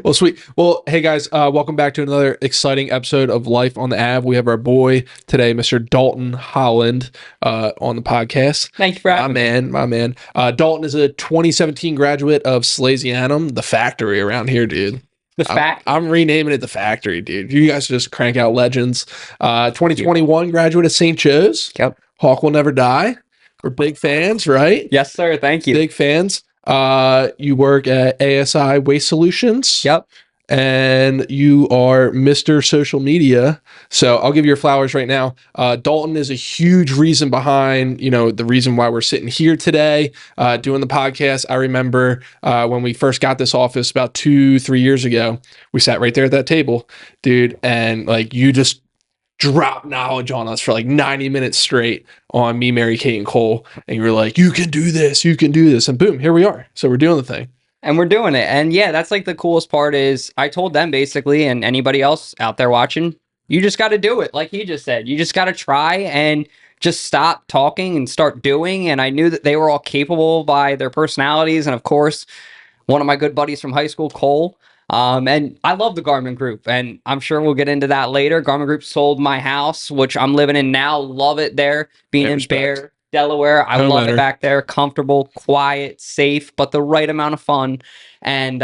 Well, sweet. Well, hey guys, welcome back to another exciting episode of Life on the Ave. We have our boy today, Mr. Dalton Holland, on the podcast. Thank you for having me. My man. Dalton is a 2017 graduate of Salesianum, the factory around here, dude. The fact, I'm renaming it the factory, dude. You guys just crank out legends. Thank you. 2021 graduate of St. Joe's. Yep. Hawk will never die. We're big fans, right? Yes, sir. Thank you. Big fans. You work at ASI Waste Solutions. Yep. And you are Mr. Social Media. So I'll give you your flowers right now. Dalton is a huge reason behind, the reason why we're sitting here today, doing the podcast. I remember when we first got this office about 2-3 years ago, we sat right there at that table, dude. And like, you just dropped knowledge on us for like 90 minutes straight on Me, Mary, Kate, and Cole. And you were like, you can do this. And boom, here we are. So we're doing the thing. And we're doing it. And yeah, that's like the coolest part is I told them basically, and anybody else out there watching, you just got to do it. Like he just said, you just got to try and just stop talking and start doing. And I knew that they were all capable by their personalities. And of course, one of my good buddies from high school, Cole. And I love the Garmin Group, and I'm sure we'll get into that later. Garmin Group sold my house, which I'm living in now. Love it there. Being in Bear, Delaware. I love it back there. Comfortable, quiet, safe, but the right amount of fun. And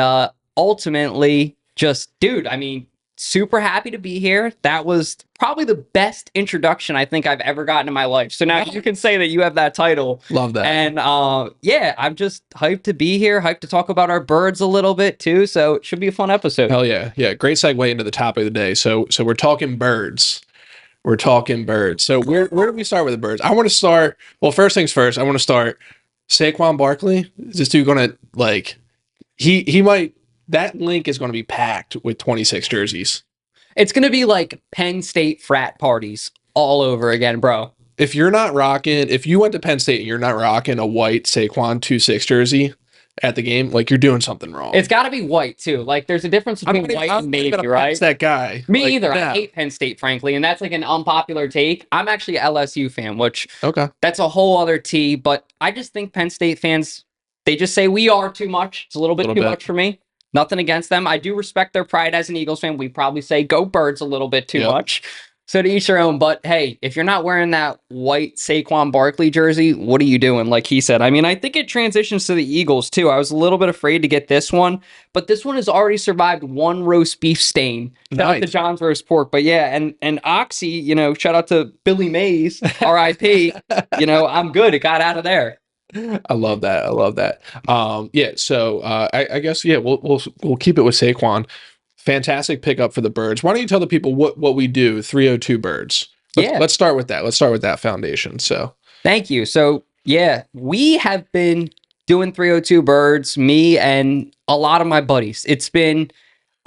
ultimately, just, dude, I mean, super happy to be here. That was probably the best introduction I think I've ever gotten in my life. So now you can say that you have that title. Love that. And yeah, I'm just hyped to be here, hyped to talk about our birds a little bit too. So it should be a fun episode. Hell yeah. Yeah. Great segue into the topic of the day. So we're talking birds. So where do we start with the birds? I want to start, well, first things first, I want to start Saquon Barkley. Is this dude going to like, he might, that link is going to be packed with 26 jerseys. It's going to be like Penn State frat parties all over again, bro. If you went to Penn State and you're not rocking a white Saquon 26 jersey at the game, like you're doing something wrong. It's got to be white too. Like there's a difference between white and navy, right? That guy. Me either. I hate Penn State, frankly, and that's like an unpopular take. I'm actually an LSU fan, which that's a whole other tea. But I just think Penn State fans, they just say we are too much. It's a little bit too much for me. Nothing against them. I do respect their pride as an Eagles fan. We probably say go Birds a little bit too much. So to each their own. But hey, if you're not wearing that white Saquon Barkley jersey, what are you doing? Like he said. I mean, I think it transitions to the Eagles too. I was a little bit afraid to get this one, but this one has already survived one roast beef stain. Shout out to John's roast pork. But yeah, and Oxy, shout out to Billy Mays, R.I.P. I'm good. It got out of there. I love that. Yeah. So I guess we'll keep it with Saquon. Fantastic pickup for the birds. Why don't you tell the people what we do? 302 birds. Let's start with that. Let's start with that foundation. So thank you. So yeah, we have been doing 302 birds. Me and a lot of my buddies. It's been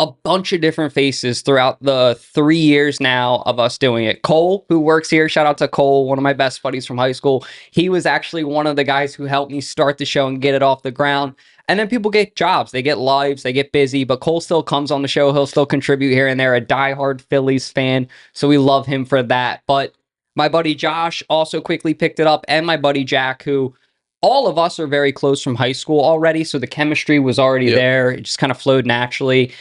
a bunch of different faces throughout the 3 years now of us doing it. Cole, who works here, shout out to Cole, one of my best buddies from high school. He was actually one of the guys who helped me start the show and get it off the ground. And then people get jobs, they get lives, they get busy, but Cole still comes on the show. He'll still contribute here and there, a diehard Phillies fan. So we love him for that. But my buddy Josh also quickly picked it up, and my buddy Jack, who all of us are very close from high school already. So the chemistry was already there. It just kind of flowed naturally.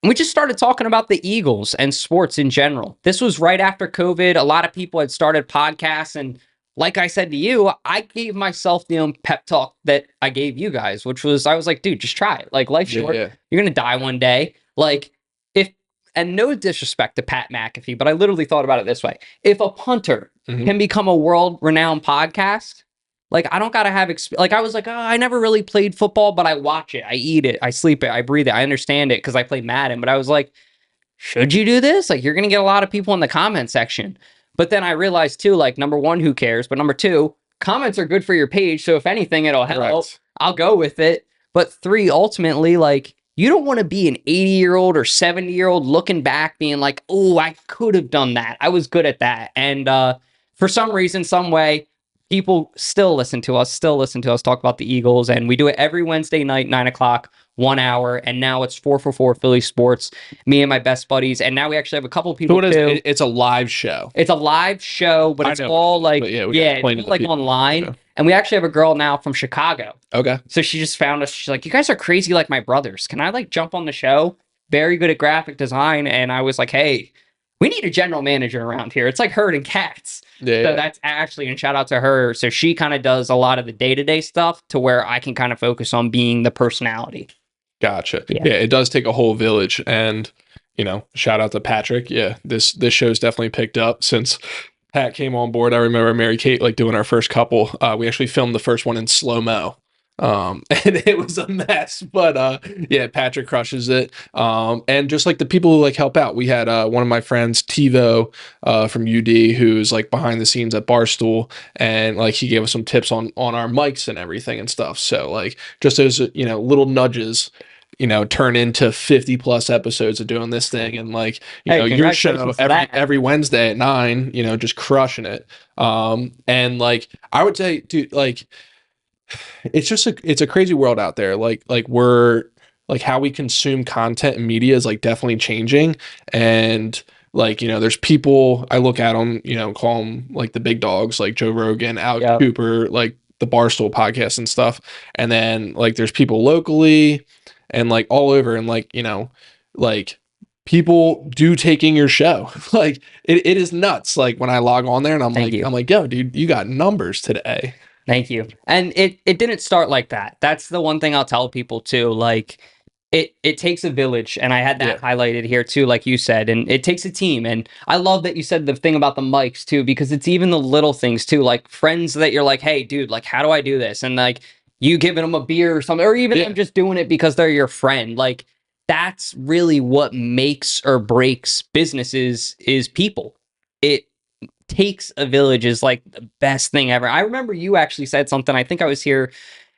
And we just started talking about the Eagles and sports in general. This was right after COVID. A lot of people had started podcasts. And like I said to you, I gave myself the pep talk that I gave you guys, which was, I was like, dude, just try it. Like, life's short. You're going to die one day. Like, and no disrespect to Pat McAfee, but I literally thought about it this way. If a punter can become a world-renowned podcast, like, I don't got to have, like, I was like, oh, I never really played football, but I watch it. I eat it. I sleep it. I breathe it. I understand it because I play Madden. But I was like, should you do this? Like, you're going to get a lot of people in the comment section. But then I realized, too, like, number one, who cares? But number two, comments are good for your page. So if anything, it'll help. I'll go with it. But three, ultimately, like, you don't want to be an 80-year-old or 70-year-old looking back being like, oh, I could have done that. I was good at that. And for some reason, some way, people still listen to us talk about the Eagles. And we do it every Wednesday night, 9 o'clock, 1 hour. And now it's 4 for 4 Philly Sports, me and my best buddies. And now we actually have a couple of people too. It's a live show. It's a live show, but it's all like, it's like online. Yeah. And we actually have a girl now from Chicago. Okay. So she just found us. She's like, you guys are crazy like my brothers. Can I like jump on the show? very good at graphic design. And I was like, hey, we need a general manager around here. It's like herding cats. Yeah, So yeah. that's Ashley, and shout out to her. So she kind of does a lot of the day-to-day stuff to where I can kind of focus on being the personality. Gotcha. Yeah. Yeah, it does take a whole village, and shout out to Patrick. Yeah, this show's definitely picked up since Pat came on board. I remember Mary Kate like doing our first couple. We actually filmed the first one in slow mo. And it was a mess, but yeah, Patrick crushes it. And just like the people who like help out, we had one of my friends, TiVo, from UD, who's like behind the scenes at Barstool, and like he gave us some tips on our mics and everything and stuff. So like just those little nudges turn into 50 plus episodes of doing this thing. And like, Hey, your show congratulations to that. every Wednesday at 9, just crushing it. And like, I would say, dude, like, it's a crazy world out there. Like we're like how we consume content and media is like definitely changing. And like, there's people, I look at them, call them like the big dogs, like Joe Rogan, Alex Yep. Cooper, like the Barstool podcast and stuff. And then like there's people locally and like all over, and like like people do taking your show. Like it is nuts. Like when I log on there and Thank you. I'm like, yo, dude, you got numbers today. Thank you. And it didn't start like that. That's the one thing I'll tell people too. Like it takes a village, and I had that highlighted here too, like you said, and it takes a team. And I love that you said the thing about the mics too, because it's even the little things too, like friends that you're like, hey, dude, like how do I do this? And like you giving them a beer or something, or even them just doing it because they're your friend. Like that's really what makes or breaks businesses is people. It takes a village is like the best thing ever. I remember you actually said something. I think I was here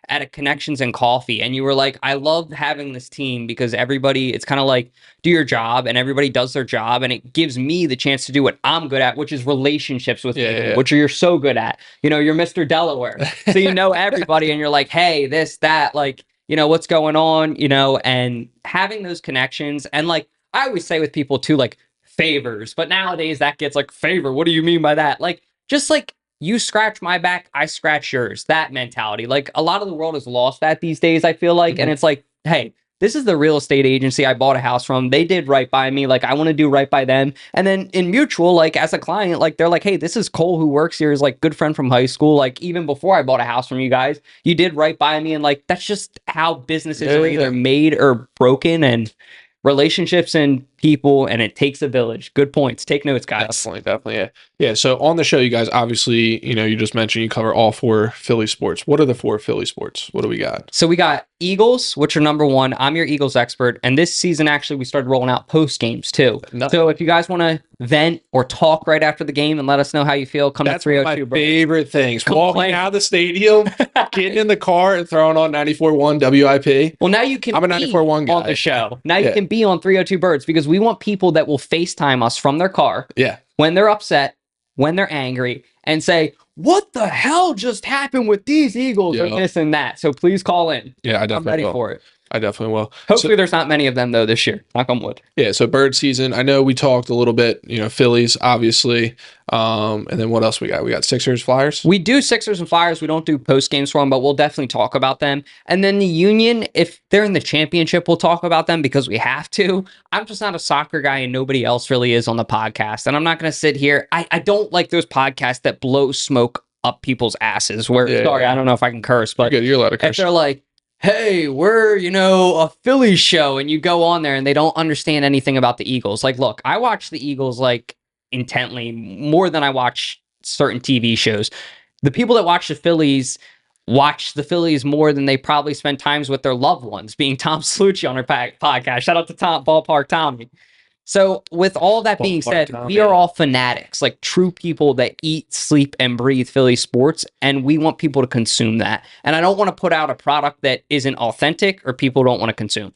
at a Connections and Coffee, and you were like, I love having this team because everybody, it's kind of like do your job and everybody does their job, and it gives me the chance to do what I'm good at, which is relationships with people, which you're so good at. You're Mr. Delaware. So you know everybody, and you're like, hey, this, that, like, what's going on, and having those connections. And like I always say with people too, like favors, but nowadays that gets like favor. What do you mean by that? Like just like you scratch my back, I scratch yours. That mentality. Like a lot of the world has lost that these days, I feel like. And it's like, hey, this is the real estate agency I bought a house from. They did right by me. Like I want to do right by them. And then in mutual, like as a client, like they're like, hey, this is Cole who works here, is like good friend from high school. Like even before I bought a house from you guys, you did right by me. And like that's just how businesses are either made or broken, and relationships and people, and it takes a village. Good points. Take notes, guys. Definitely. Yeah. So on the show, you guys, obviously, you just mentioned you cover all 4 Philly sports. What are the 4 Philly sports? What do we got? So we got Eagles, which are number 1. I'm your Eagles expert. And this season, actually, we started rolling out post games too. So if you guys want to vent or talk right after the game and let us know how you feel, come to 302. That's my favorite things. Walking out of the stadium, getting in the car and throwing on 94.1 WIP. Well, now you can I'm a 94.1 guy on the show. Now you can be on 302 Birds, because we want people that will FaceTime us from their car when they're upset, when they're angry, and say, what the hell just happened with these Eagles or this and that. So please call in. Yeah, I definitely I'm ready will. for it. I definitely will. Hopefully there's not many of them though this year. Knock on wood. Yeah, so bird season. I know we talked a little bit, Phillies, obviously. And then what else we got? We got Sixers, Flyers. We do Sixers and Flyers. We don't do post games for them, but we'll definitely talk about them. And then the Union, if they're in the championship, we'll talk about them because we have to. I'm just not a soccer guy, and nobody else really is on the podcast. And I'm not going to sit here. I don't like those podcasts that blow smoke up people's asses. Sorry, I don't know if I can curse, but you're allowed to curse. If they're like, hey, we're, a Philly show, and you go on there and they don't understand anything about the Eagles. Like, look, I watch the Eagles like intently more than I watch certain TV shows. The people that watch the Phillies more than they probably spend times with their loved ones, being Tom Slucci on our podcast. Shout out to Ballpark Tommy. So with all that being said, we are all fanatics, like true people that eat, sleep, and breathe Philly sports, and we want people to consume that. And I don't want to put out a product that isn't authentic or people don't want to consume.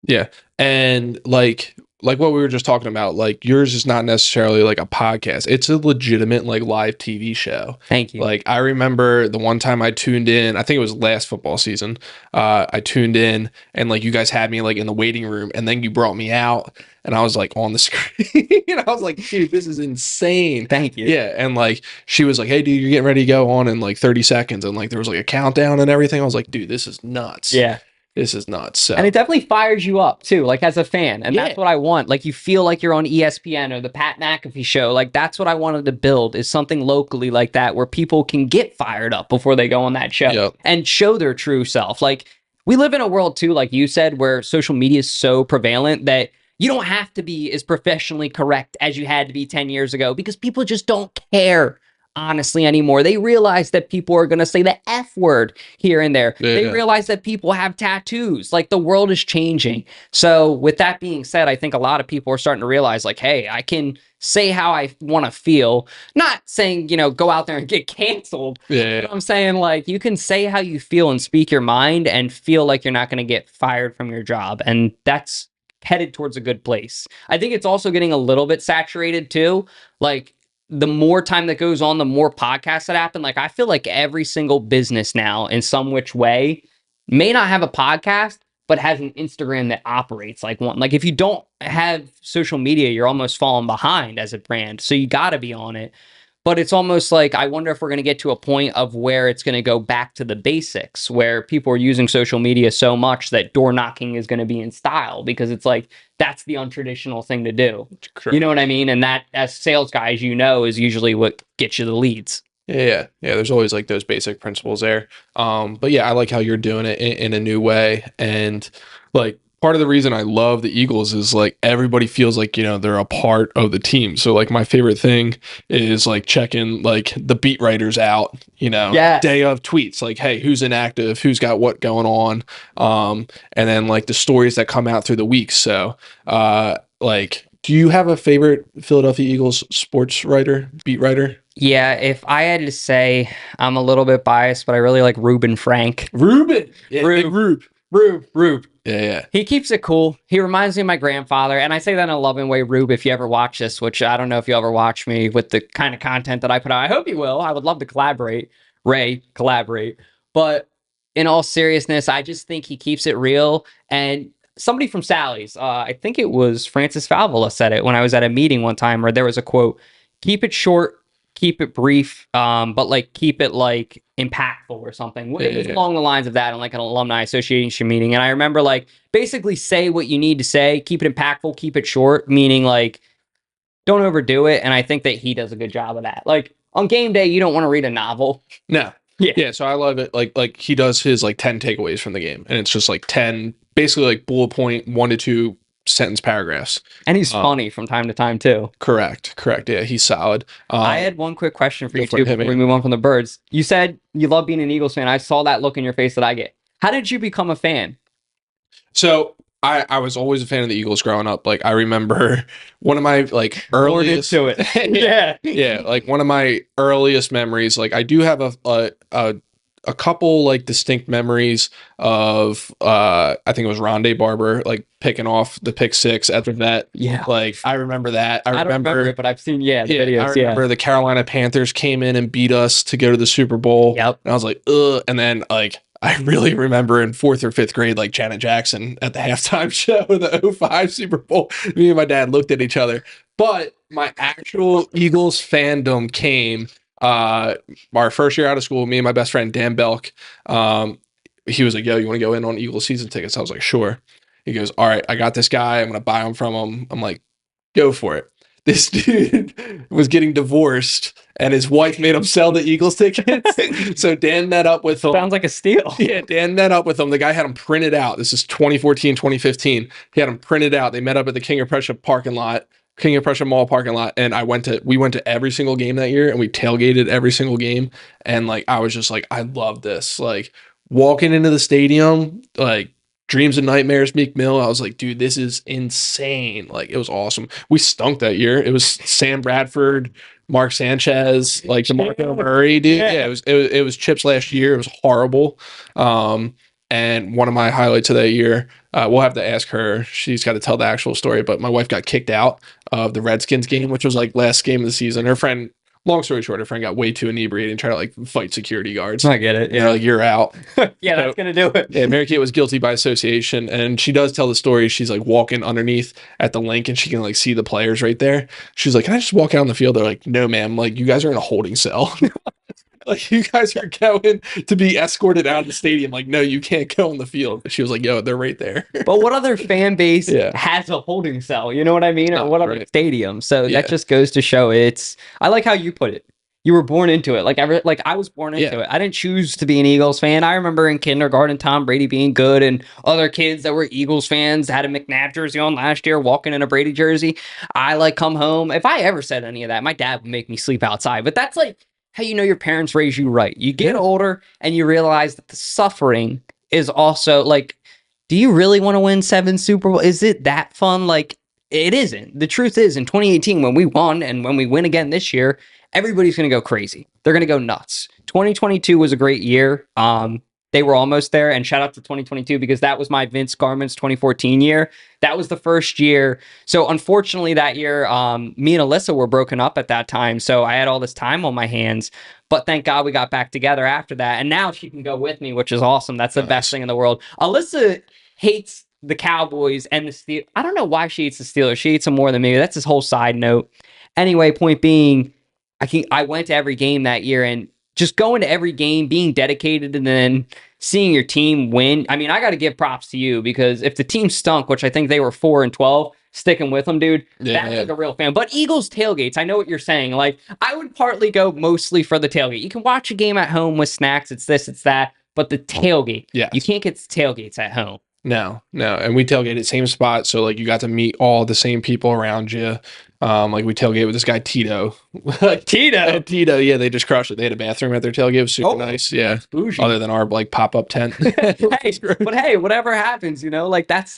Yeah. And like what we were just talking about, like yours is not necessarily like a podcast. It's a legitimate like live TV show. Thank you. Like I remember the one time I tuned in, I think it was last football season. I tuned in and like you guys had me like in the waiting room, and then you brought me out and I was like on the screen. I was like, dude, this is insane. Thank you. Yeah. And like she was like, hey dude, you're getting ready to go on in like 30 seconds. And like there was like a countdown and everything. I was like, dude, this is nuts. Yeah. this is nuts. So And it definitely fires you up too, like as a fan. And Yeah. that's what I want. Like you feel like you're on ESPN or the Pat McAfee show. Like that's what I wanted to build, is something locally like that where people can get fired up before they go on that show Yep. and show their true self. Like we live in a world too, like you said, where social media is so prevalent that you don't have to be as professionally correct as you had to be 10 years ago, because people just don't care honestly anymore. They realize that people are going to say the F word here and there. Yeah, They yeah. realize that people have tattoos. Like the world is changing. So with that being said, I think a lot of people are starting to realize like, hey, I can say how I want to feel. Not saying, go out there and get canceled. Yeah. But I'm saying like you can say how you feel and speak your mind and feel like you're not going to get fired from your job. And that's headed towards a good place. I think it's also getting a little bit saturated too. Like the more time that goes on, the more podcasts that happen. Like I feel like every single business now in some which way may not have a podcast, but has an Instagram that operates like one. Like if you don't have social media, you're almost falling behind as a brand. So you got to be on it. But it's almost like, I wonder if we're going to get to a point of where it's going to go back to the basics, where people are using social media so much that door knocking is going to be in style, because it's like, that's the untraditional thing to do. Correct. You know what I mean? And that, as sales guys, is usually what gets you the leads. Yeah. There's always like those basic principles there. But yeah, I like how you're doing it in a new way. And like part of the reason I love the Eagles is like everybody feels like, they're a part of the team. So like my favorite thing is like checking like the beat writers out, Yes. day of tweets, like, hey, who's inactive, who's got what going on. And then like the stories that come out through the week. So like, do you have a favorite Philadelphia Eagles sports writer, beat writer? Yeah, if I had to say, I'm a little bit biased, but I really like Ruben Frank. Ruben. Yeah, Rube. Yeah. He keeps it cool. He reminds me of my grandfather. And I say that in a loving way, Rube, if you ever watch this, which I don't know if you ever watch me with the kind of content that I put out. I hope you will. I would love to collaborate. Collaborate. But in all seriousness, I just think he keeps it real. And somebody from Sally's, I think it was Francis Falvola, said it when I was at a meeting one time where there was a quote, keep it short, keep it brief, but like keep it like impactful or something. It was along the lines of that in like an alumni association meeting. And I remember like basically say what you need to say, keep it impactful, keep it short, meaning like don't overdo it. And I think that he does a good job of that. Like on game day, you don't want to read a novel. No. Yeah. So I love it. Like he does his like 10 takeaways from the game, and it's just like 10 basically like bullet point 1 to 2 sentence paragraphs. And he's funny from time to time too. Correct. Yeah, he's solid. I had one quick question for you for too it. Hit before me. we move on from the birds. You said you love being an Eagles fan. I saw that look in your face that I get. How did you become a fan? So I was always a fan of the Eagles growing up. Like I remember one of my like earliest to it. yeah, like one of my earliest memories. Like I do have a couple like distinct memories of I think it was Rondé Barber like picking off the pick six at the vet. Yeah. Like I remember that. I don't remember it, but I've seen the videos. I remember the Carolina Panthers came in and beat us to go to the Super Bowl. Yep. And I was like, ugh. And then like I really remember in 4th or 5th grade, like Janet Jackson at the halftime show of the 05 Super Bowl. Me and my dad looked at each other. But my actual Eagles fandom came our first year out of school. Me and my best friend Dan Belk. He was like, "Yo, you want to go in on Eagles season tickets?" I was like, "Sure." He goes, "All right, I got this guy. I'm gonna buy them from him." I'm like, "Go for it." This dude was getting divorced and his wife made him sell the Eagles tickets. So Dan met up with him. Sounds like a steal. Yeah, Dan met up with him. The guy had him printed out. This is 2014, 2015. He had him printed out. They met up at the King of Prussia Mall parking lot. And we went to every single game that year and we tailgated every single game. And like, I was just like, I love this. Like walking into the stadium, like, dreams and nightmares, Meek Mill. I was like, dude, this is insane. Like, it was awesome. We stunk that year. It was Sam Bradford, Mark Sanchez, like DeMarco Murray, dude. Yeah, it was Chips last year. It was horrible. And one of my highlights of that year, we'll have to ask her. She's got to tell the actual story. But my wife got kicked out of the Redskins game, which was like last game of the season. Her friend. Long story short, her friend got way too inebriated and tried to like fight security guards. I get it. Yeah, like you're out. Yeah, that's gonna do it. Yeah, Mary Kate was guilty by association, and she does tell the story. She's like walking underneath at the link, and she can like see the players right there. She's like, "Can I just walk out on the field?" They're like, "No, ma'am. Like you guys are in a holding cell." Like, you guys are going to be escorted out of the stadium. Like, no, you can't go on the field. She was like, yo, they're right there. But what other fan base Yeah. has a holding cell? You know what I mean? Or what other Right. stadium? So that Yeah. just goes to show I like how you put it. You were born into it. Like I was born into Yeah. it. I didn't choose to be an Eagles fan. I remember in kindergarten Tom Brady being good and other kids that were Eagles fans had a McNabb jersey on last year, walking in a Brady jersey. I like come home. If I ever said any of that, my dad would make me sleep outside. But that's like how you know your parents raised you right. You get older and you realize that the suffering is also like, do you really want to win 7 Super Bowl? Is it that fun? Like, it isn't. The truth is, in 2018, when we won and when we win again this year, everybody's going to go crazy. They're going to go nuts. 2022 was a great year. They were almost there. And shout out to 2022 because that was my Vince Garman's 2014 year. That was the first year. So unfortunately, that year, me and Alyssa were broken up at that time. So I had all this time on my hands. But thank God we got back together after that. And now she can go with me, which is awesome. That's the best thing in the world. Alyssa hates the Cowboys and the Steelers. I don't know why she hates the Steelers. She hates them more than me. That's his whole side note. Anyway, point being, I went to every game that year and just going to every game, being dedicated, and then seeing your team win. I mean, I got to give props to you because if the team stunk, which I think they were 4-12, sticking with them, dude, that's like a real fan. But Eagles tailgates, I know what you're saying. Like, I would partly go mostly for the tailgate. You can watch a game at home with snacks. It's this, it's that. But the tailgate, you can't get tailgates at home. No. And we tailgated same spot. So like you got to meet all the same people around you. Like we tailgate with this guy, Tito. Tito, yeah, they just crushed it. They had a bathroom at their tailgate. It was super nice. Yeah. Bougie. Other than our like pop-up tent. But hey, whatever happens, you know, like that's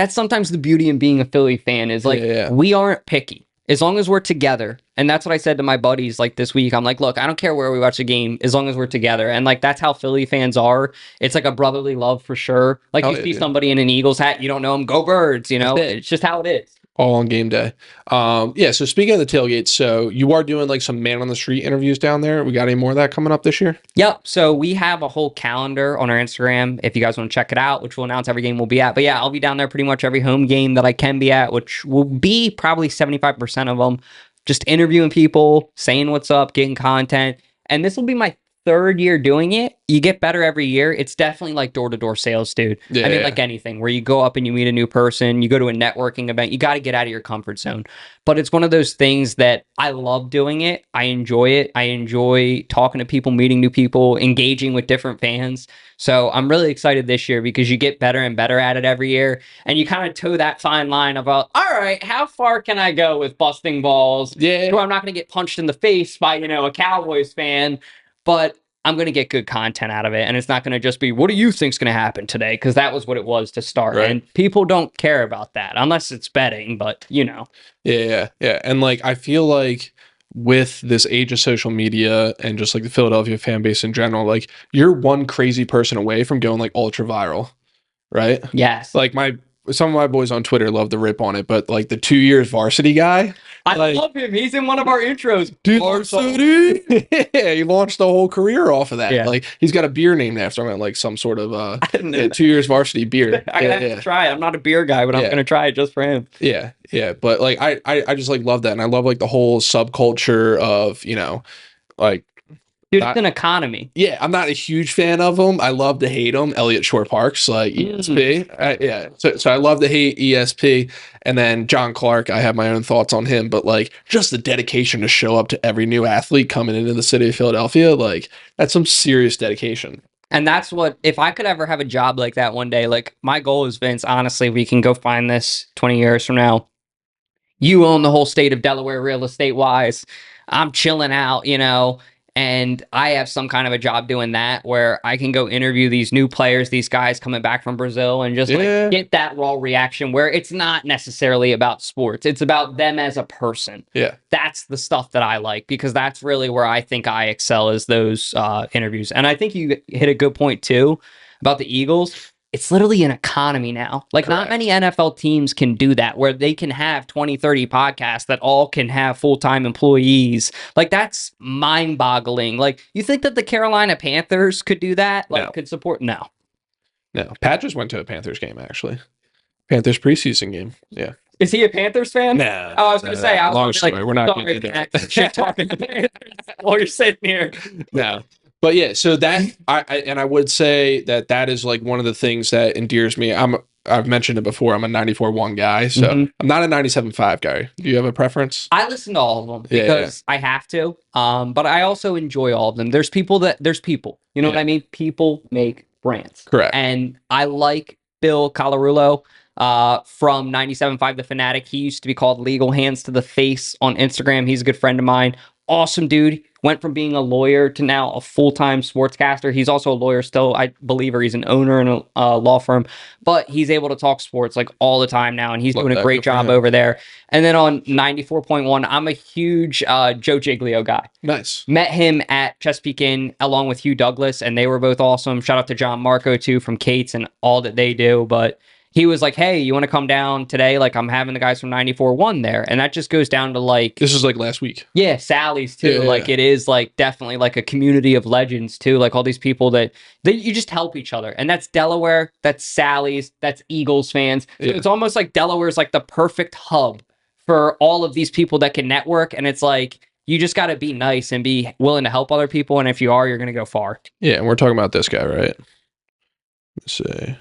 sometimes the beauty in being a Philly fan is like we aren't picky. As long as we're together. And that's what I said to my buddies like this week. I'm like, look, I don't care where we watch a game as long as we're together. And like, that's how Philly fans are. It's like a brotherly love for sure. Like you see somebody in an Eagles hat, you don't know them, go Birds, you know, it's just how it is. All on game day. Yeah, so speaking of the tailgates, so you are doing like some man on the street interviews down there. We got any more of that coming up this year? Yep. So we have a whole calendar on our Instagram if you guys want to check it out, which we'll announce every game we'll be at. But yeah, I'll be down there pretty much every home game that I can be at, which will be probably 75% of them. Just interviewing people, saying what's up, getting content. And this will be my 3rd year doing it. You get better every year. It's definitely like door-to-door sales, dude. I mean, like anything where you go up and you meet a new person, you go to a networking event, you got to get out of your comfort zone. But it's one of those things that I love doing it. I enjoy it. I enjoy talking to people, meeting new people, engaging with different fans. So I'm really excited this year because you get better and better at it every year. And you kind of toe that fine line about, all right, how far can I go with busting balls? Yeah. So I'm not going to get punched in the face by, you know, a Cowboys fan. But I'm going to get good content out of it. And it's not going to just be, what do you think's going to happen today? Because that was what it was to start. Right. And people don't care about that unless it's betting, but you know. Yeah. And like, I feel like with this age of social media and just like the Philadelphia fan base in general, like you're one crazy person away from going like ultra viral, right? Yes. Like some of my boys on Twitter love to rip on it, but like the 2 years varsity guy, I love him. He's in one of our intros. Dude, varsity. Yeah, he launched the whole career off of that. Yeah. Like he's got a beer named after him, like some sort of 2 years varsity beer. I have to try it. I'm not a beer guy, but I'm gonna try it just for him. Yeah. But like I just like love that, and I love like the whole subculture of, you know, like. Dude, it's an economy. Yeah, I'm not a huge fan of them. I love to hate them. Elliott Shore Parks, like ESP. So I love to hate ESP. And then John Clark, I have my own thoughts on him, but like just the dedication to show up to every new athlete coming into the city of Philadelphia, like that's some serious dedication. And that's what, if I could ever have a job like that one day, like my goal is, Vince, honestly, we can go find this 20 years from now. You own the whole state of Delaware real estate wise. I'm chilling out, you know. And I have some kind of a job doing that where I can go interview these new players, these guys coming back from Brazil, and just like get that raw reaction where it's not necessarily about sports. It's about them as a person. Yeah. That's the stuff that I like because that's really where I think I excel is those interviews. And I think you hit a good point too about the Eagles. It's literally an economy now. Like Correct. Not many NFL teams can do that where they can have 20, 30 podcasts that all can have full-time employees. Like that's mind-boggling. Like you think that the Carolina Panthers could do that? Like could support? No. Pat just went to a Panthers game actually. Panthers preseason game. Yeah. Is he a Panthers fan? No, Oh, I was going to say, I was long going to be story. like, We're not sorry, getting into Max, that. shit talking to Panthers while you're sitting here. No, but yeah, so that I would say that that is like one of the things that endears me. I've mentioned it before. I'm a 94.1 guy, so Mhm. I'm not a 97.5 guy. Do you have a preference? I listen to all of them Yeah, yeah, because I have to. But I also enjoy all of them. There's people, you know what yeah. I mean? People make brands. Correct. And I like Bill Colarulo from 97.5 The Fanatic. He used to be called Legal Hands to the Face on Instagram. He's a good friend of mine. Awesome dude. Went from being a lawyer to now a full-time sportscaster. He's also a lawyer still, I believe, or he's an owner in a law firm. But he's able to talk sports like all the time now, and he's Love doing a that. great Good for job him. over there. And then on 94.1, I'm a huge Joe Giglio guy. Nice. Met him at Chesapeake Inn along with Hugh Douglas, and they were both awesome. Shout out to John Marco, too, from Kate's and all that they do. But he was like, hey, you want to come down today? Like, I'm having the guys from 94.1 there. And that just goes down to like, This is like last week. yeah, Sally's too. Yeah, like yeah. it is like definitely like a community of legends too. Like all these people that you just help each other. And that's Delaware, that's Sally's, that's Eagles fans. So Yeah. it's almost like Delaware's like the perfect hub for all of these people that can network. And it's like you just got to be nice and be willing to help other people. And if you are, you're going to go far. Yeah, and we're talking about this guy, right? Let's see.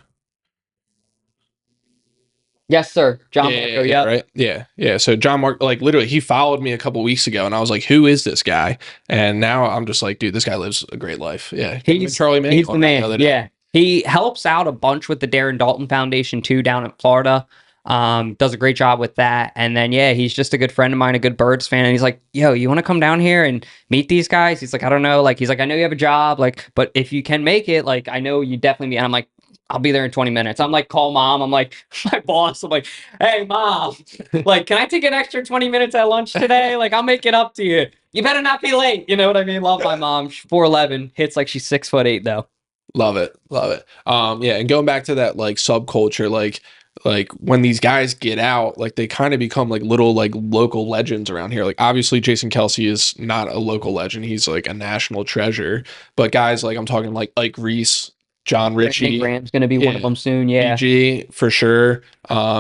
Yes, sir. John Yeah, Marco. yeah, Yep. right. Yeah. So John Mark, like literally, he followed me a couple weeks ago, and I was like, "Who is this guy?" And now I'm just like, "Dude, this guy lives a great life." Yeah, Charlie May. He's the man. Yeah. He helps out a bunch with the Darren Dalton Foundation too down in Florida. Does a great job with that. And then yeah, he's just a good friend of mine, a good Birds fan. And he's like, yo, you want to come down here and meet these guys? He's like, I don't know. Like, he's like, I know you have a job, like, but if you can make it, like, I know you definitely be. And I'm like, I'll be there in 20 minutes. I'm like, call mom. I'm like, my boss. I'm like, hey, mom, like, can I take an extra 20 minutes at lunch today? Like, I'll make it up to you. You better not be late. You know what I mean? Love my mom. She's 4'11", hits like she's 6'8" though. Love it. Yeah, and going back to that like subculture, like when these guys get out, like they kind of become like little like local legends around here. Like obviously Jason Kelsey is not a local legend; he's like a national treasure. But guys like I'm talking like Ike Reese, John Ritchie, Graham's gonna be one of them soon. Yeah, BG for sure.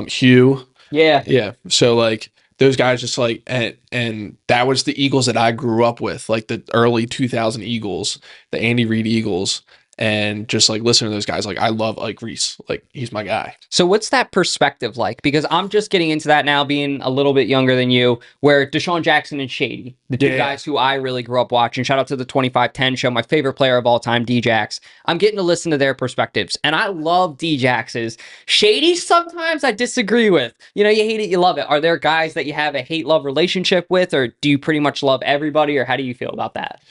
Hugh. yeah. Yeah. So like those guys just like and that was the Eagles that I grew up with, like the early 2000 Eagles, the Andy Reid Eagles. And just like listening to those guys, like I love Ike Reese, like he's my guy. So what's that perspective like? Because I'm just getting into that now, being a little bit younger than you, where Deshaun Jackson and Shady, the two guys who I really grew up watching. Shout out to the 2510 show, my favorite player of all time, D-Jax. I'm getting to listen to their perspectives, and I love D-Jax's. Shady, sometimes I disagree with. You know, you hate it, you love it. Are there guys that you have a hate-love relationship with, or do you pretty much love everybody, or how do you feel about that?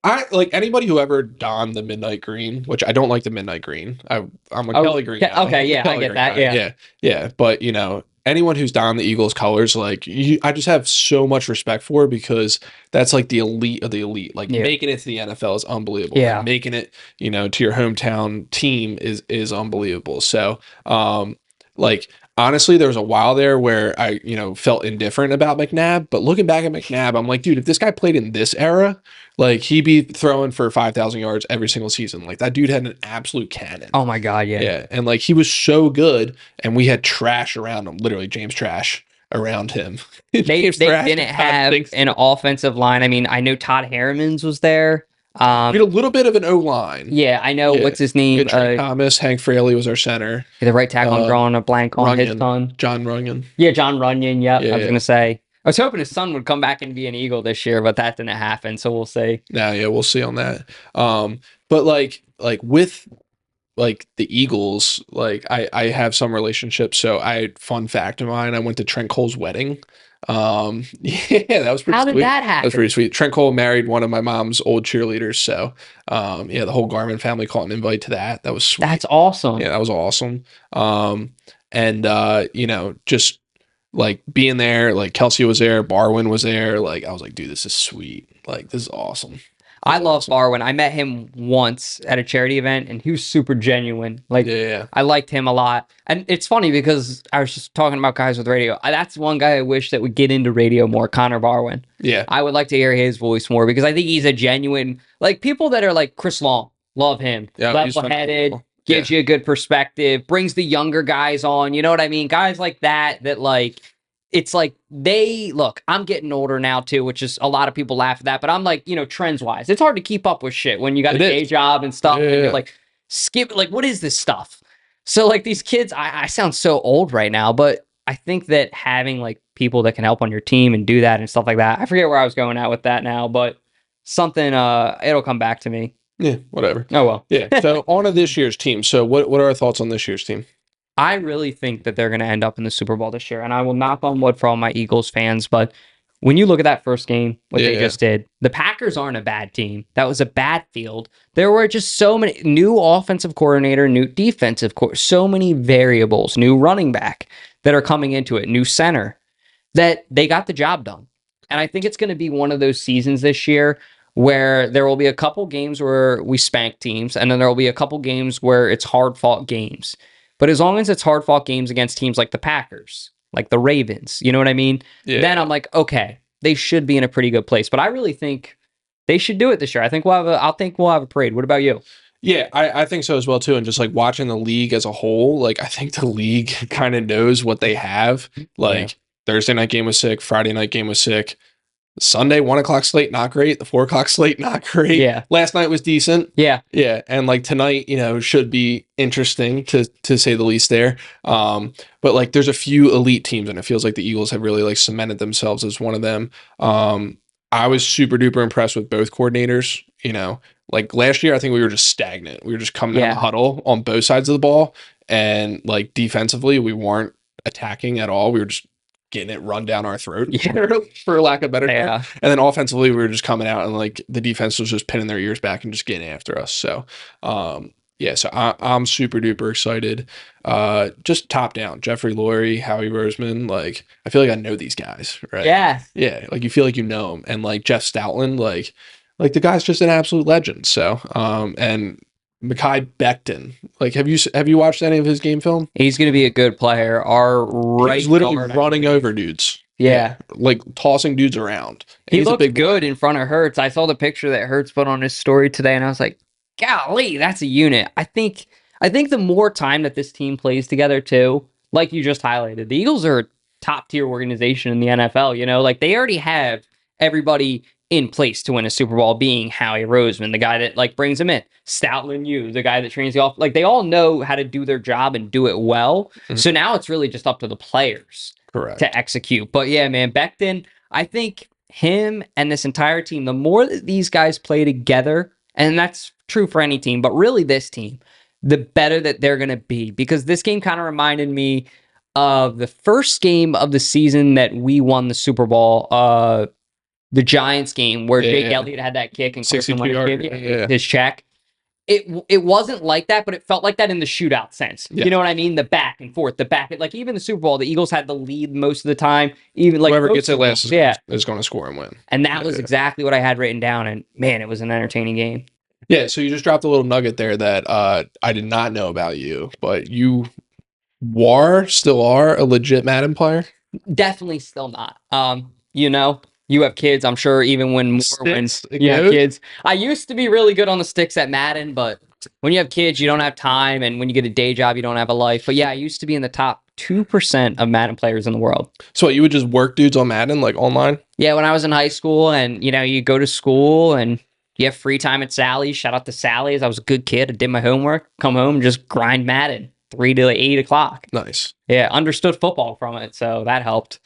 I like anybody who ever donned the midnight green, which I don't like the midnight green. I'm a Kelly green guy. Okay, yeah, Kelly I get green that. guy. Yeah. But you know, anyone who's donned the Eagles colors, like I just have so much respect for because that's like the elite of the elite. Like making it to the NFL is unbelievable. Yeah, like, making it, you know, to your hometown team is unbelievable. So, like honestly, there was a while there where I, you know, felt indifferent about McNabb, but looking back at McNabb, I'm like, dude, if this guy played in this era, like he'd be throwing for 5,000 yards every single season. Like that dude had an absolute cannon. Oh my God, yeah. Yeah. And like he was so good and we had trash around him, literally James Trash around him. They didn't have an offensive line. I mean, I know Todd Harriman's was there. We had a little bit of an O-line. Yeah, I know. What's his name? Thomas, Hank Fraley was our center. The right tackle, I'm drawing a blank on Runyon, his son. John Runyon. Yeah, John Runyon. Yep. Yeah, I was going to say. I was hoping his son would come back and be an Eagle this year, but that didn't happen. So we'll see. Yeah, we'll see on that. But like with like the Eagles, like I have some relationships. So fun fact of mine, I went to Trent Cole's wedding. Yeah, that was pretty How sweet. did that happen? That was pretty sweet. Trent Cole married one of my mom's old cheerleaders. So yeah, the whole Garmin family caught an invite to that. That was sweet. That's awesome. Yeah, that was awesome. And you know, just like being there, like Kelsey was there, Barwin was there. Like I was like, dude, this is sweet. Like this is awesome. I love Barwin. I met him once at a charity event, and he was super genuine. Like, yeah. I liked him a lot. And it's funny because I was just talking about guys with radio. That's one guy I wish that would get into radio more, Connor Barwin. Yeah. I would like to hear his voice more because I think he's a genuine, like people that are like Chris Long, love him. Yeah, level-headed, gives you a good perspective, brings the younger guys on. You know what I mean? Guys like that like it's like they look, I'm getting older now too, which is a lot of people laugh at that, but I'm like, trends wise, it's hard to keep up with shit when you got a It day is. job and stuff, Yeah, and you're yeah, like, skip, like, what is this stuff? So, like, these kids, I sound so old right now, but I think that having like people that can help on your team and do that and stuff like that, I forget where I was going at with that now, but something, it'll come back to me. yeah, whatever. Oh, well. Yeah. So on to this year's team. So what are our thoughts on this year's team? I really think that they're going to end up in the Super Bowl this year. And I will knock on wood for all my Eagles fans. But when you look at that first game, what they Yeah. just did, the Packers aren't a bad team. That was a bad field. There were just so many new offensive coordinator, new defensive so many variables, new running back that are coming into it, new center, that they got the job done. And I think it's going to be one of those seasons this year where there will be a couple games where we spank teams, and then there will be a couple games where it's hard fought games. But as long as it's hard fought games against teams like the Packers, like the Ravens, you know what I mean? Yeah. Then I'm like, okay, they should be in a pretty good place. But I really think they should do it this year. I think we'll have a parade. What about you? Yeah, I think so as well too. And just like watching the league as a whole, like I think the league kind of knows what they have. Like Thursday night game was sick, Friday night game was sick. Sunday 1 o'clock slate not great. The 4 o'clock slate not great. Yeah. Last night was decent. Yeah. Yeah, and like tonight, should be interesting to say the least there. But like there's a few elite teams, and it feels like the Eagles have really like cemented themselves as one of them. I was super duper impressed with both coordinators. Like last year, I think we were just stagnant. We were just coming out of the huddle on both sides of the ball, and like defensively, we weren't attacking at all. We were just getting it run down our throat, for lack of better term. And then offensively, we were just coming out, and like the defense was just pinning their ears back and just getting after us. So, so I'm super duper excited. Just top down, Jeffrey Lurie, Howie Roseman. Like I feel like I know these guys, right? Yeah. Yeah. Like you feel like you know them, and like Jeff Stoutland, like the guy's just an absolute legend. So, and Mekhi Becton. Like, have you watched any of his game film? He's going to be a good player. He's literally running over dudes. Yeah. Like tossing dudes around. He looked good in front of Hurts. I saw the picture that Hurts put on his story today, and I was like, golly, that's a unit. I think the more time that this team plays together too, like you just highlighted, the Eagles are a top tier organization in the NFL. Like they already have everybody in place to win a Super Bowl, being Howie Roseman, the guy that like brings them in, Stoutland, the guy that trains the off. Like they all know how to do their job and do it well. Mm-hmm. So now it's really just up to the players, correct, to execute. But yeah, man, Becton, I think him and this entire team, the more that these guys play together, and that's true for any team, but really this team, the better that they're going to be. Because this game kind of reminded me of the first game of the season that we won the Super Bowl, the Giants game where Jake Elliott had that kick and 62-yard, his check. It wasn't like that, but it felt like that in the shootout sense. Yeah. You know what I mean? The back and forth, like even the Super Bowl, the Eagles had the lead most of the time. Even like whoever gets it last is going to score and win. And that was exactly what I had written down. And man, it was an entertaining game. Yeah. So you just dropped a little nugget there that I did not know about you, but you still are a legit Madden player. Definitely still not. You have kids, I'm sure, even when you have kids. I used to be really good on the sticks at Madden, but when you have kids, you don't have time. And when you get a day job, you don't have a life. But yeah, I used to be in the top 2% of Madden players in the world. So you would just work dudes on Madden, like online? Yeah, when I was in high school and, you go to school and you have free time at Sally's. Shout out to Sally's. I was a good kid. I did my homework, come home, and just grind Madden 3 to 8 o'clock. Nice. Yeah, understood football from it. So that helped.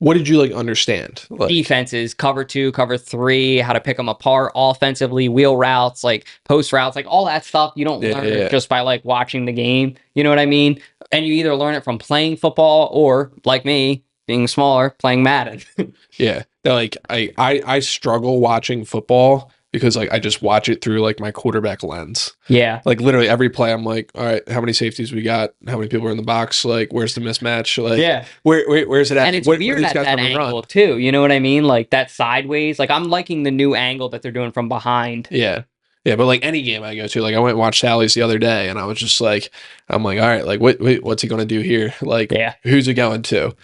What did you understand? Defenses, cover 2, cover 3, how to pick them apart offensively, wheel routes, like post routes, like all that stuff. You don't learn it just by watching the game. You know what I mean? And you either learn it from playing football or, like me, being smaller, playing Madden. Yeah. I struggle watching football because I just watch it through my quarterback lens. Yeah. Literally every play I'm like, all right, how many safeties we got? How many people are in the box? Where's the mismatch? Where's it at? And it's weird at that angle too. You know what I mean? That sideways. I'm liking the new angle that they're doing from behind. Yeah. Yeah, but any game I go to, I went and watched Sally's the other day, and I was just I'm like, all right, what's he gonna do here? Who's he going to?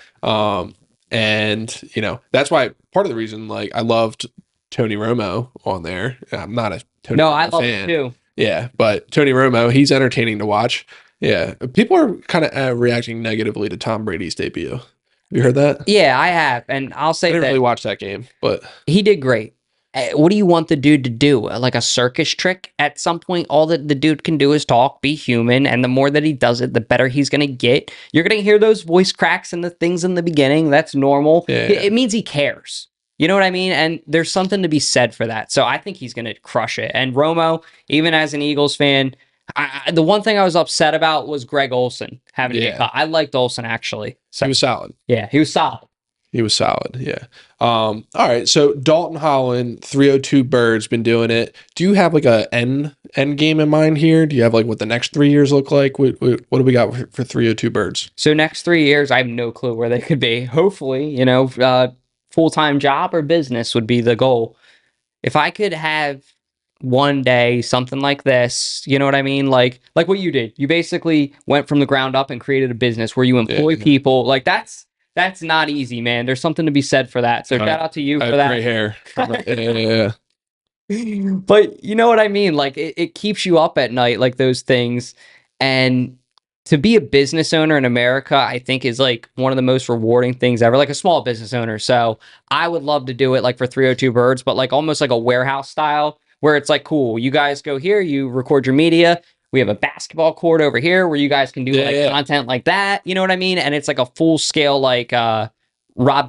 And that's why part of the reason I loved Tony Romo on there. I'm not a Tony Romo I love fan. it too. Yeah, but Tony Romo, he's entertaining to watch. Yeah, people are kind of reacting negatively to Tom Brady's debut. You heard that? Yeah, I have, and I'll I say didn't that really watch that game, but he did great. What do you want the dude to do? Like a circus trick? At some point, all that the dude can do is talk, be human, and the more that he does it, the better he's going to get. You're going to hear those voice cracks and the things in the beginning. That's normal. yeah, It means he cares. You know what I mean? And there's something to be said for that. So I think he's going to crush it. And Romo, even as an Eagles fan, the one thing I was upset about was Greg Olson having to get yeah, caught. I liked Olson actually. So he was solid. yeah, he was solid. He was solid. Yeah. All right. So Dalton Holland, 302 Birds, been doing it. Do you have like a end game in mind here? Do you have like what the next 3 years look like? What do we got for 302 Birds? So next 3 years, I have no clue where they could be. Hopefully, full-time job or business would be the goal. If I could have one day something like this, you know what I mean? Like what you did. You basically went from the ground up and created a business where you employ people. Like that's not easy, man. There's something to be said for that. So shout out to you I for have that. gray hair. Yeah. But you know what I mean? Like it keeps you up at night, like those things. And to be a business owner in America, I think is like one of the most rewarding things ever, like a small business owner. So I would love to do it like for 302 Birds, but like almost like a warehouse style where it's like, cool, you guys go here, you record your media. We have a basketball court over here where you guys can do content like that. You know what I mean? And it's like a full scale, like Rob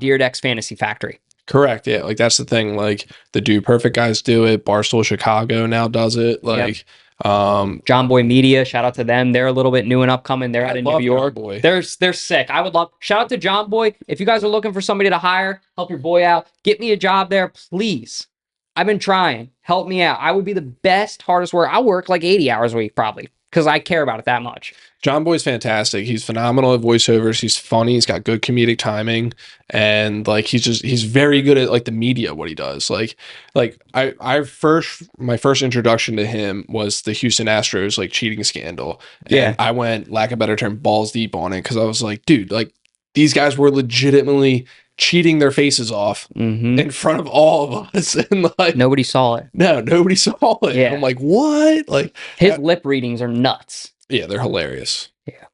Dyrdek's Fantasy Factory. Correct. Yeah. Like that's the thing. Like the Dude Perfect guys do it. Barstool Chicago now does it. Like, John Boy Media, shout out to them. They're a little bit new and upcoming. They're out in New York. Boy. They're sick. I would love shout out to John Boy. If you guys are looking for somebody to hire, help your boy out, get me a job there, please. I've been trying. Help me out. I would be the best, hardest worker. I'll work like 80 hours a week probably because I care about it that much. John Boy's fantastic. He's phenomenal at voiceovers. He's funny. He's got good comedic timing, and like he's very good at like the media. What he does, like my first introduction to him was the Houston Astros like cheating scandal. And I went, lack of a better term, balls deep on it because I was like, dude, like these guys were legitimately cheating their faces off in front of all of us, and like nobody saw it. No, nobody saw it. Yeah. I'm like, what? Like his lip readings are nuts. Yeah, they're hilarious. Yeah,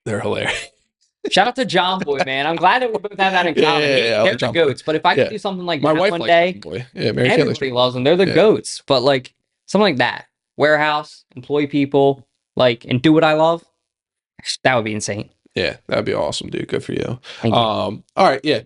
they're hilarious. Shout out to John Boy, man. I'm glad that we both have that in common. They're the goats. But if I could do something like my that wife one likes day, John Boy. Yeah, Mary everybody loves them. They're the goats. But like something like that, warehouse, employ people, like, and do what I love. That would be insane. Yeah, that'd be awesome, dude. Good for you. Thank you. All right, yeah.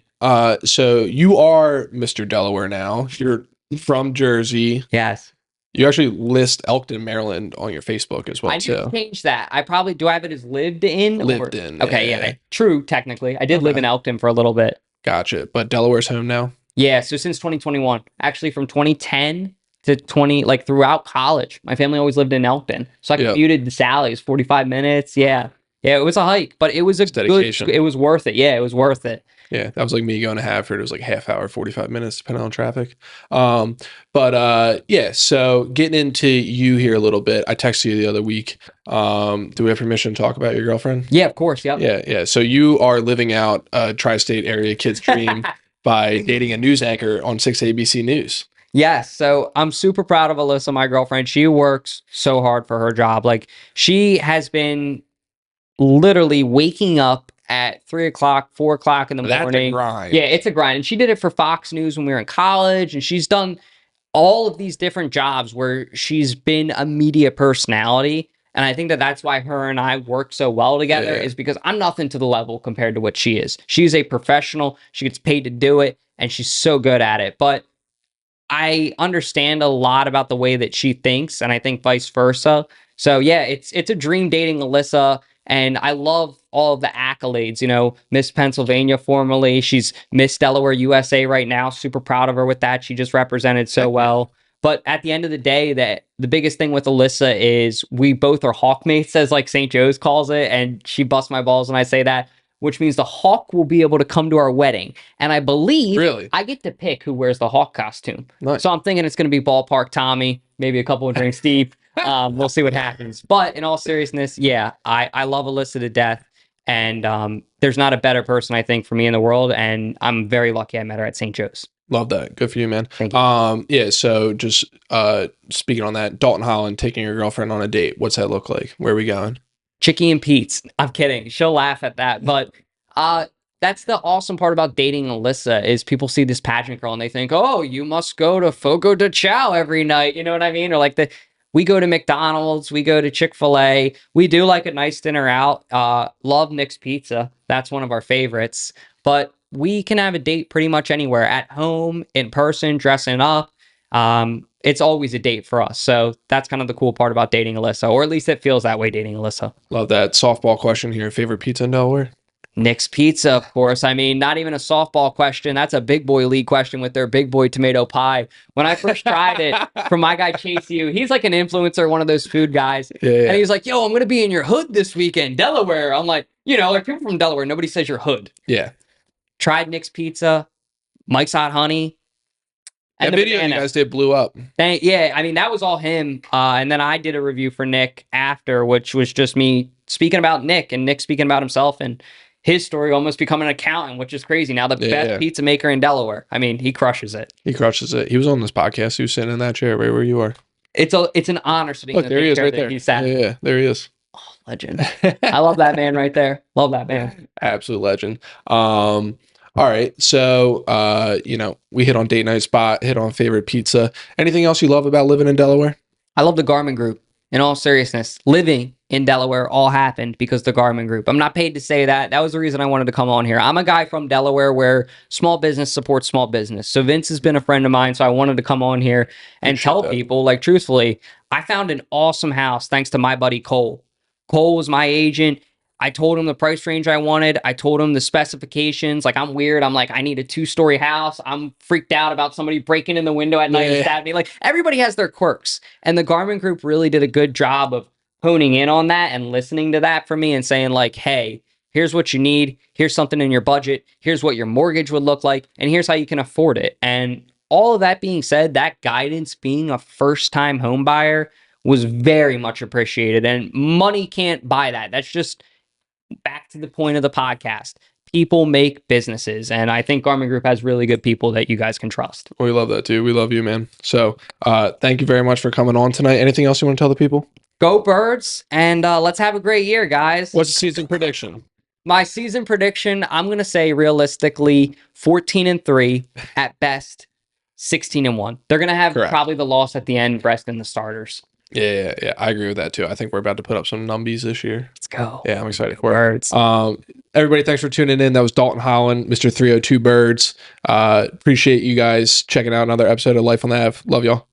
So you are Mr. Delaware now. You're from Jersey. Yes. You actually list Elkton, Maryland on your Facebook as well, I did change that. I probably do I have it as lived in? Lived in. Okay, yeah. True, technically. I did live in Elkton for a little bit. Gotcha. But Delaware's home now? Yeah, so since 2021. Actually from 2010 to 20, like throughout college. My family always lived in Elkton. So I commuted to Sally's 45 minutes. Yeah. Yeah, it was a hike, but it was a dedication. It was worth it. Yeah, it was worth it. Yeah, that was like me going to Hadford. It was like half hour, 45 minutes, depending on traffic. Yeah, so getting into you here a little bit. I texted you the other week. Do we have permission to talk about your girlfriend? Yeah, of course. Yep. Yeah. So you are living out a tri-state area kid's dream by dating a news anchor on 6 ABC News. Yes. So I'm super proud of Alyssa, my girlfriend. She works so hard for her job. Like she has been literally waking up at 3 o'clock, 4 o'clock in the morning. That's a grind. Yeah, it's a grind. And she did it for Fox News when we were in college. And she's done all of these different jobs where she's been a media personality. And I think that that's why her and I work so well together is because I'm nothing to the level compared to what she is. She's a professional. She gets paid to do it. And she's so good at it. But I understand a lot about the way that she thinks. And I think vice versa. So yeah, it's a dream dating Alyssa. And I love all of the accolades, you know, Miss Pennsylvania formerly. She's Miss Delaware USA right now. Super proud of her with that. She just represented so well. But at the end of the day, that the biggest thing with Alyssa is we both are Hawkmates, as like St. Joe's calls it. And she busts my balls when I say that, which means the Hawk will be able to come to our wedding. And I believe I get to pick who wears the Hawk costume. Nice. So I'm thinking it's going to be Ballpark Tommy, maybe a couple of drinks deep. We'll see what happens. But in all seriousness, yeah, I love Alyssa to death. And there's not a better person, I think, for me in the world. And I'm very lucky I met her at St. Joe's. Love that. Good for you, man. Thank you. Yeah, so just speaking on that, Dalton Holland taking your girlfriend on a date. What's that look like? Where are we going? Chicky and Pete's. I'm kidding. She'll laugh at that. But that's the awesome part about dating Alyssa is people see this pageant girl and they think, oh, you must go to Fogo de Chao every night. You know what I mean? Or like we go to McDonald's, we go to Chick-fil-A. We do like a nice dinner out. Love Nick's Pizza. That's one of our favorites. But we can have a date pretty much anywhere, at home, in person, dressing up. It's always a date for us. So that's kind of the cool part about dating Alyssa, or at least it feels that way dating Alyssa. Love that. Softball question here. Favorite pizza in Delaware? Nick's Pizza, of course. I mean, not even a softball question. That's a big boy league question with their big boy tomato pie. When I first tried it from my guy Chase U, he's like an influencer, one of those food guys. Yeah. And he was like, yo, I'm going to be in your hood this weekend, Delaware. I'm like, like people from Delaware, nobody says your hood. Yeah. Tried Nick's Pizza, Mike's Hot Honey. That video you guys did blew up. Yeah, I mean, that was all him. And then I did a review for Nick after, which was just me speaking about Nick and Nick speaking about himself and his story, almost becoming an accountant, which is crazy. Now the best pizza maker in Delaware. I mean, he crushes it. He crushes it. He was on this podcast. He was sitting in that chair right where you are. It's an honor sitting in the there he is chair right that there. he sat. Yeah, there he is. Oh, legend. I love that man right there. Love that man. Absolute legend. All right. So, we hit on date night spot, hit on favorite pizza. Anything else you love about living in Delaware? I love the Garmin Group. In all seriousness, living in Delaware all happened because of the Garmin Group. I'm not paid to say that. That was the reason I wanted to come on here. I'm a guy from Delaware where small business supports small business. So Vince has been a friend of mine, so I wanted to come on here and tell people, like, truthfully, I found an awesome house thanks to my buddy Cole. Cole was my agent. I told him the price range I wanted. I told him the specifications. Like, I'm weird. I'm like, I need a 2-story house. I'm freaked out about somebody breaking in the window at night and stabbing me. Like, everybody has their quirks. And the Garmin Group really did a good job of honing in on that and listening to that for me and saying, like, hey, here's what you need. Here's something in your budget. Here's what your mortgage would look like. And here's how you can afford it. And all of that being said, that guidance, being a first-time home buyer, was very much appreciated. And money can't buy that. That's just back to the point of the podcast. People make businesses, and I think Garmin Group has really good people that you guys can trust. We love that too. We love you, man. So thank you very much for coming on tonight. Anything else you want to tell the people? Go Birds, and let's have a great year, guys. What's the season prediction? My season prediction, I'm going to say realistically 14-3 at best, 16-1. They're going to have probably the loss at the end, rest in the starters. Yeah. I agree with that too. I think we're about to put up some numbies this year. Let's go. Yeah, I'm excited for Birds. Everybody, thanks for tuning in. That was Dalton Holland, Mr. 302 Birds. Appreciate you guys checking out another episode of Life on the Ave. Love y'all.